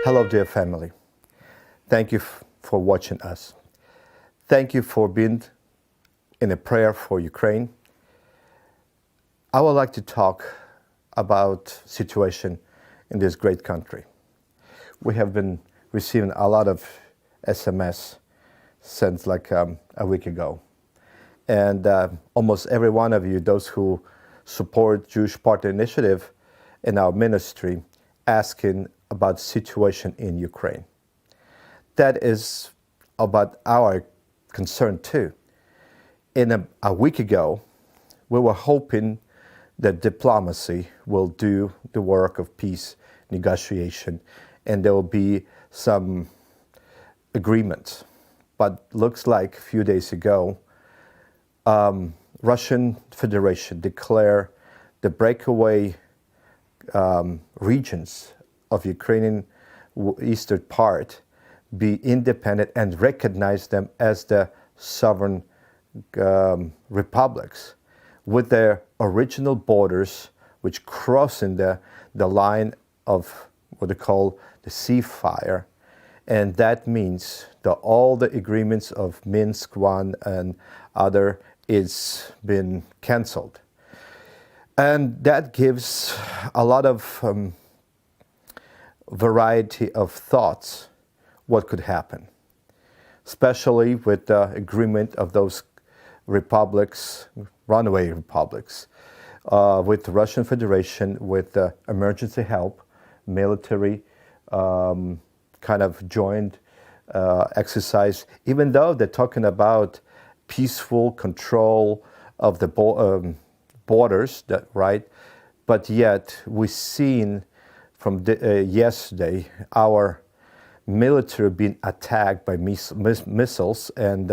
Hello, dear family. Thank you for watching us. Thank you for being in a prayer for Ukraine. I would like to talk about situation in this great country. We have been receiving a lot of SMS since like a week ago. And almost every one of you, those who support Jewish Partner Initiative in our ministry, asking about the situation in Ukraine. That is about our concern too. A week ago, we were hoping that diplomacy will do the work of peace negotiation and there will be some agreements. But looks like a few days ago, Russian Federation declared the breakaway regions of Ukrainian eastern part be independent and recognize them as the sovereign republics with their original borders, which crossing the line of what they call the ceasefire. And that means that all the agreements of Minsk I and other is been canceled. And that gives a lot of variety of thoughts what could happen, especially with the agreement of those republics, runaway republics, with the Russian Federation, with emergency help, military kind of joint exercise, even though they're talking about peaceful control of the borders, that right? But yet we've seen from yesterday our military being attacked by missiles and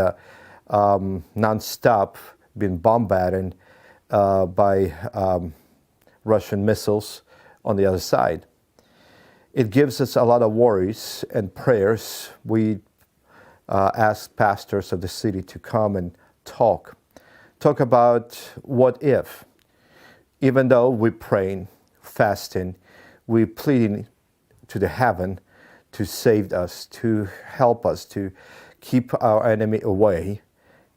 non-stop being bombarded by Russian missiles on the other side. It gives us a lot of worries and prayers. We ask pastors of the city to come and talk about what if. Even though we're praying, fasting, we're pleading to the heaven to save us, to help us, to keep our enemy away.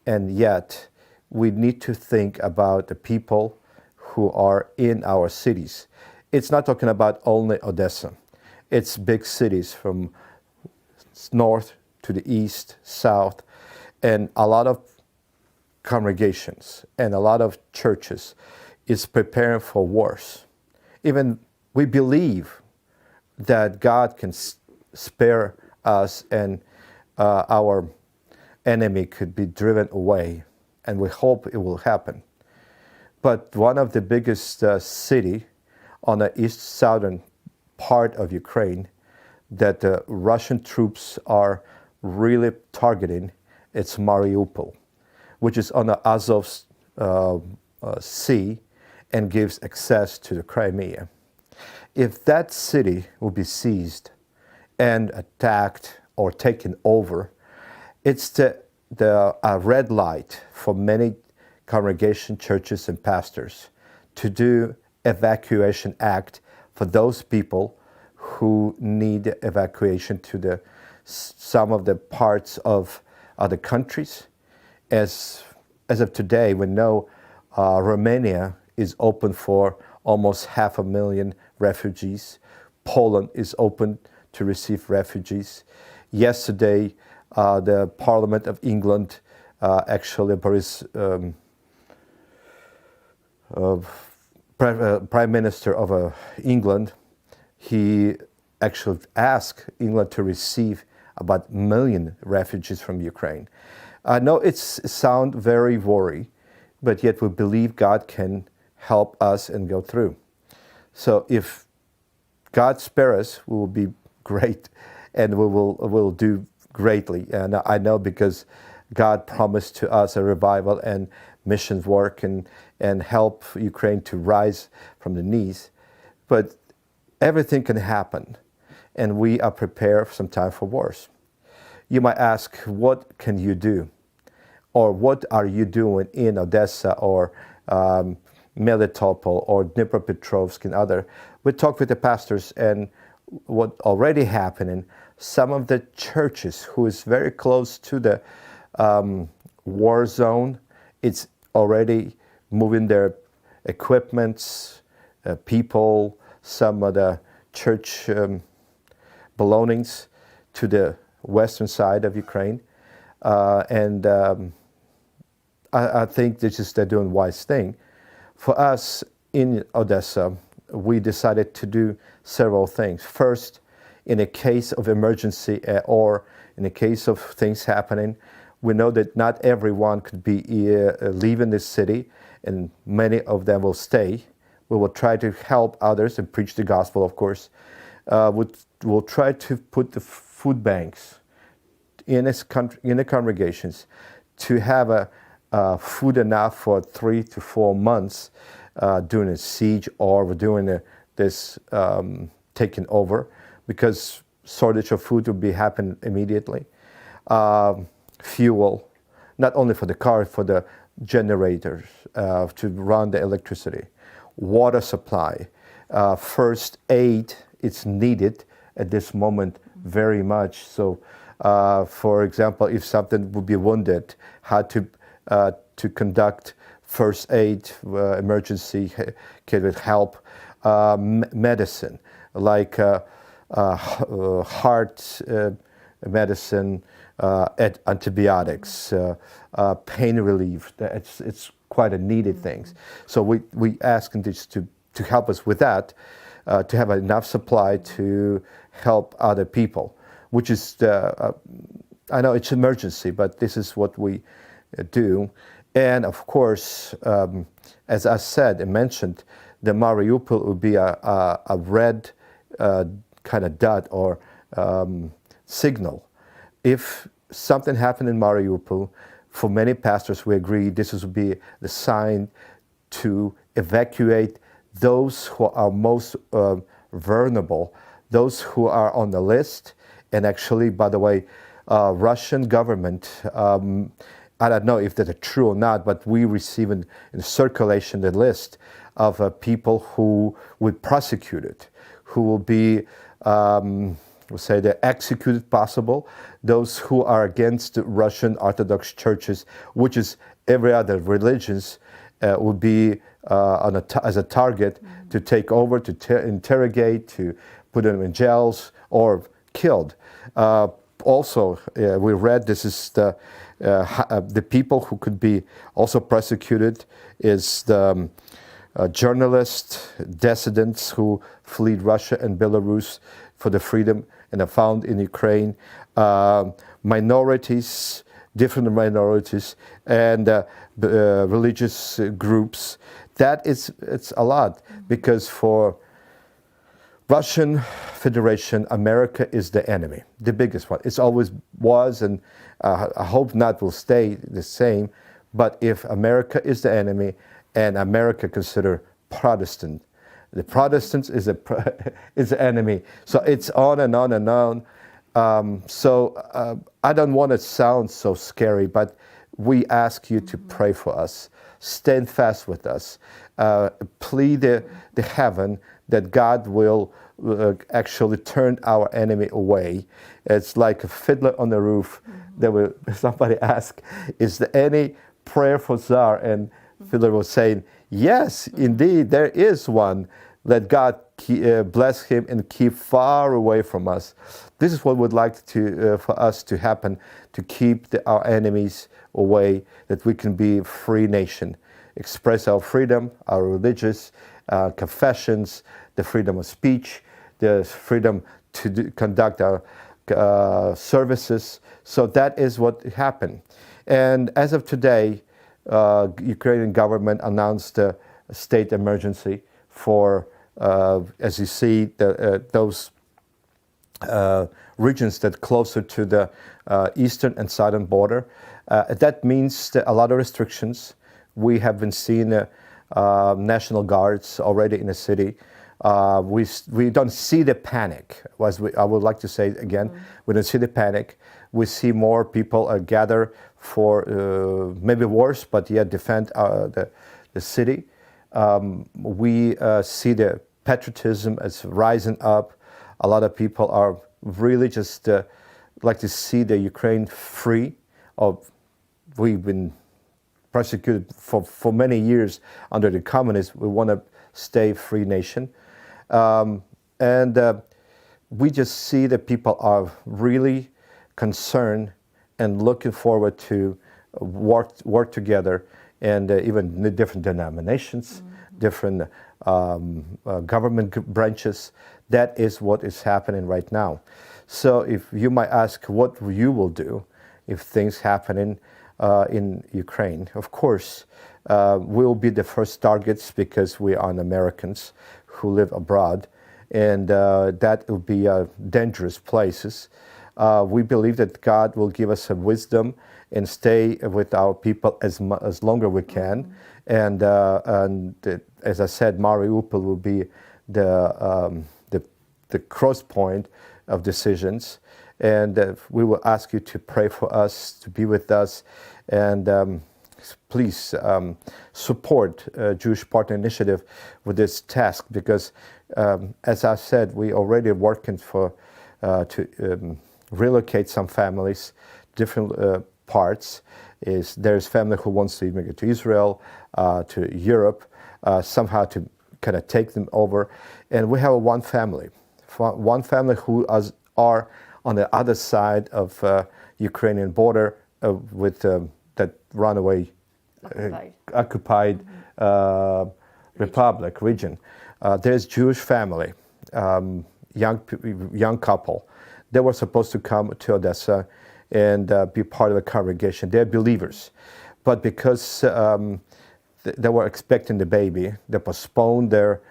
And yet, we need to think about the people who are in our cities. It's not talking about only Odessa. It's big cities from north to the east, south, and a lot of congregations and a lot of churches is preparing for wars. Even we believe that God can spare us and our enemy could be driven away, and we hope it will happen. But one of the biggest city on the east southern part of Ukraine that the Russian troops are really targeting, it's Mariupol, which is on the Azov Sea and gives access to the Crimea. If that city will be seized and attacked or taken over, it's the red light for many congregation churches and pastors to do evacuation act for those people who need evacuation to some of the parts of other countries. As of today, we know Romania is open for almost 500,000 refugees. Poland is open to receive refugees. Yesterday, the Parliament of England, actually Prime Minister of England, he actually asked England to receive about 1 million refugees from Ukraine. I know it sounds very worry, but yet we believe God can help us and go through. So if God spare us, we will be great and we will do greatly. And I know because God promised to us a revival and missions work and help Ukraine to rise from the knees. But everything can happen, and we are prepared sometimes for wars. You might ask, what can you do? Or what are you doing in Odessa or Melitopol or Dnipropetrovsk and other? We talked with the pastors, and what already happening, some of the churches who is very close to the war zone, it's already moving their equipments, people, some of the church belongings to the western side of Ukraine. I think they're doing wise thing. For us in Odessa, we decided to do several things. First, in a case of emergency or in a case of things happening, we know that not everyone could be leaving the city, and many of them will stay. We will try to help others and preach the gospel, of course. We'll try to put the food banks in the congregations to have food enough for 3 to 4 months during a siege or during this taking over, because shortage of food will be happen immediately. Fuel, not only for the car, for the generators to run the electricity. Water supply, first aid, it's needed at this moment very much. So, for example, if something would be wounded, how to conduct first aid, emergency can help, medicine, like heart medicine, antibiotics, pain relief. It's quite a needed things. So we ask them to help us with that, to have enough supply to help other people, which is, I know it's emergency, but this is what we do. And of course, as I said and mentioned, the Mariupol would be a red kind of dot or signal. If something happened in Mariupol, for many pastors, we agree this would be the sign to evacuate those who are most vulnerable, those who are on the list. And actually, by the way, Russian government, I don't know if that's true or not, but we receive in circulation the list of people who will be prosecuted, who will be, we'll say, they're executed possible, those who are against the Russian Orthodox churches, which is every other religions, would be as a target to take over, to interrogate, to put them in jails or killed. Also, we read this is the people who could be also prosecuted is the journalists, dissidents who fled Russia and Belarus for the freedom and are found in Ukraine, minorities, different minorities, and religious groups. It's a lot, because for Russian Federation, America is the enemy, the biggest one. It's always was, and I hope not will stay the same. But if America is the enemy, and America consider Protestant, the Protestants is the enemy. So it's on and on and on. I don't want to sound so scary, but we ask you to pray for us, stand fast with us, plead the heaven that God will actually turn our enemy away. It's like a fiddler on the roof. Somebody asked, is there any prayer for Tsar? And fiddler was saying, yes, indeed, there is one. Let God bless him and keep far away from us. This is what we'd like for us to happen, to keep our enemies away, that we can be a free nation, express our freedom, our religious confessions, the freedom of speech, the freedom to conduct our services. So that is what happened. And as of today, Ukrainian government announced a state emergency for, as you see, those regions that closer to the eastern and southern border. That means that a lot of restrictions. We have been seeing National Guards already in the city. We don't see the panic, I would like to say again. We don't see the panic. We see more people gather for maybe worse, but yet defend the city. We see the patriotism as rising up. A lot of people are really just like to see the Ukraine free. We've been persecuted for many years under the communists. We want to stay a free nation. We just see that people are really concerned and looking forward to work together, and even the different denominations, different government branches. That is what is happening right now. So if you might ask what you will do if things happening in Ukraine, of course, we'll be the first targets because we are Americans who live abroad, and that will be dangerous places. We believe that God will give us a wisdom and stay with our people as longer we can. And as I said, Mariupol will be the cross point of decisions. And we will ask you to pray for us, to be with us, and please support Jewish Partner Initiative with this task, because as I said, we already working to relocate some families, different parts. There's family who wants to immigrate to Israel, to Europe, somehow to kind of take them over. And we have one family who are on the other side of Ukrainian border with that runaway occupied republic region. There's Jewish family, young couple. They were supposed to come to Odessa and be part of the congregation. They're believers. But because they were expecting the baby, they postponed their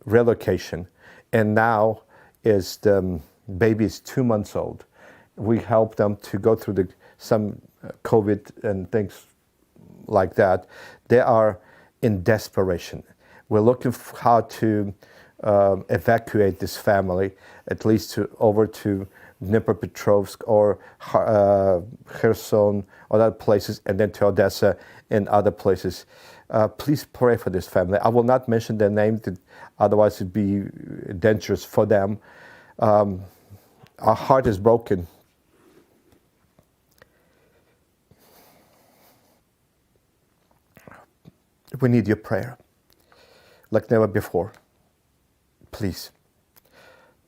relocation. And now the baby is 2 months old. We helped them to go through some COVID and things like that. They are in desperation. We're looking for how to evacuate this family, at least over to Dnipropetrovsk or Kherson or other places, and then to Odessa and other places. Please pray for this family. I will not mention their name, otherwise it'd be dangerous for them. Our heart is broken. We need your prayer like never before. Please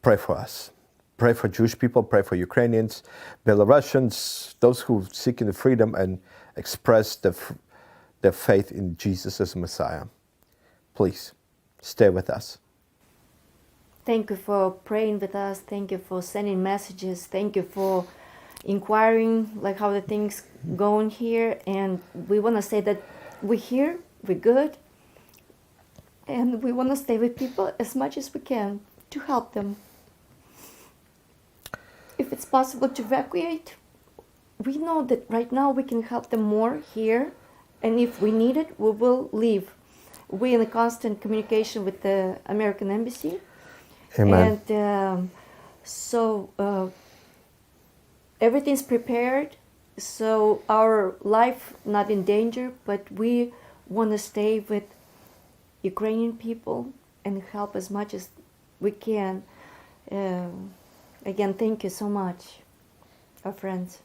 pray for us. Pray for Jewish people, pray for Ukrainians, Belarusians, those who seek the freedom and express their faith in Jesus as Messiah. Please stay with us. Thank you for praying with us. Thank you for sending messages. Thank you for inquiring like how the things going here. And we want to say that we're here, we're good, and we want to stay with people as much as we can to help them. If it's possible to evacuate, we know that right now we can help them more here, and if we need it, we will leave. We're in a constant communication with the American Embassy. Amen. And everything's prepared, so our life not in danger, but we want to stay with Ukrainian people and help as much as we can. Again, thank you so much, our friends.